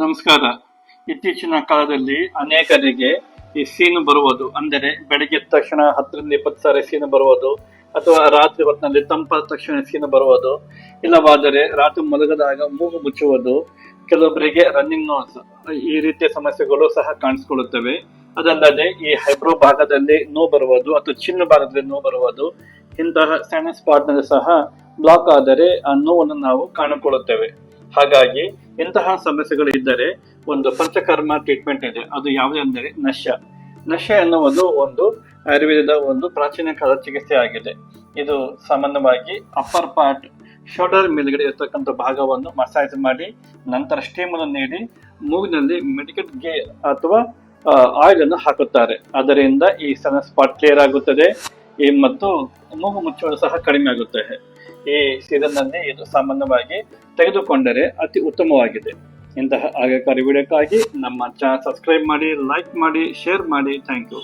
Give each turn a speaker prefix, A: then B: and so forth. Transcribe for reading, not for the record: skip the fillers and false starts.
A: ನಮಸ್ಕಾರ. ಇತ್ತೀಚಿನ ಕಾಲದಲ್ಲಿ ಅನೇಕರಿಗೆ ಈ ಸೀನು ಬರುವುದು, ಅಂದರೆ ಬೆಳಗ್ಗೆ ಎದ್ದ ತಕ್ಷಣ 10-20 ಸಾರಿ ಸೀನು ಬರುವುದು, ಅಥವಾ ರಾತ್ರಿ ಹೊತ್ತಿನಲ್ಲಿ ತಂಪಾದ ತಕ್ಷಣ ಸೀನು ಬರುವುದು, ಇಲ್ಲವಾದರೆ ರಾತ್ರಿ ಮಲಗದಾಗ ಮೂಗು ಮುಚ್ಚುವುದು, ಕೆಲವೊಬ್ಬರಿಗೆ ರನ್ನಿಂಗ್ ನೋಸ್, ಈ ರೀತಿಯ ಸಮಸ್ಯೆಗಳು ಸಹ ಕಾಣಿಸಿಕೊಳ್ಳುತ್ತವೆ. ಅದಲ್ಲದೆ ಈ ಹೈಬ್ರೋ ಭಾಗದಲ್ಲಿ ನೋವು ಬರುವುದು ಅಥವಾ ಚಿನ್ನ ಭಾಗದಲ್ಲಿ ನೋವು ಬರುವುದು, ಇಂತಹ ಸಣ್ಣ ಸ್ಪಾಟ್ ನಲ್ಲಿ ಸಹ ಬ್ಲಾಕ್ ಆದರೆ ಆ ನೋವನ್ನು ನಾವು ಕಾಣಿಕೊಳ್ಳುತ್ತೇವೆ. ಹಾಗಾಗಿ ಇಂತಹ ಸಮಸ್ಯೆಗಳು ಇದ್ದರೆ ಒಂದು ಪಂಚಕರ್ಮ ಟ್ರೀಟ್ಮೆಂಟ್ ಇದೆ. ಅದು ಯಾವುದೆಂದರೆ ನಶ್ಯ ಎನ್ನುವುದು ಒಂದು ಆಯುರ್ವೇದದ ಒಂದು ಪ್ರಾಚೀನ ಕಾಲದ ಚಿಕಿತ್ಸೆ ಆಗಿದೆ. ಇದು ಸಾಮಾನ್ಯವಾಗಿ ಅಪ್ಪರ್ ಪಾರ್ಟ್, ಶೋಲ್ಡರ್ ಮೇಲ್ಗಡೆ ಇರತಕ್ಕಂಥ ಭಾಗವನ್ನು ಮಸಾಜ್ ಮಾಡಿ ನಂತರ ಸ್ಟೀಮ್ ಅನ್ನು ನೀಡಿ ಮೂಗಿನಲ್ಲಿ ಮೆಡಿಕಲ್ ಗೆ ಅಥವಾ ಆಯಿಲ್ ಅನ್ನು ಹಾಕುತ್ತಾರೆ. ಅದರಿಂದ ಈ ಸಣ್ಣ ಸ್ಪಾಟ್ ಕ್ಲಿಯರ್ ಆಗುತ್ತದೆ ಮತ್ತು ಮೂಗು ಮುಚ್ಚುವುದು ಸಹ ಕಡಿಮೆ ಆಗುತ್ತದೆ. ಈ ಸೀಸನ್ ನಲ್ಲಿ ಇದು ಸಾಮಾನ್ಯವಾಗಿ ತೆಗೆದುಕೊಂಡರೆ ಅತಿ ಉತ್ತಮವಾಗಿದೆ. ಇಂತಹ ಆಗಾಕಾರಿ ವಿಡಿಯೋಕ್ಕಾಗಿ ನಮ್ಮ ಚಾನಲ್ ಸಬ್ಸ್ಕ್ರೈಬ್ ಮಾಡಿ, ಲೈಕ್ ಮಾಡಿ, ಶೇರ್ ಮಾಡಿ. Thank you.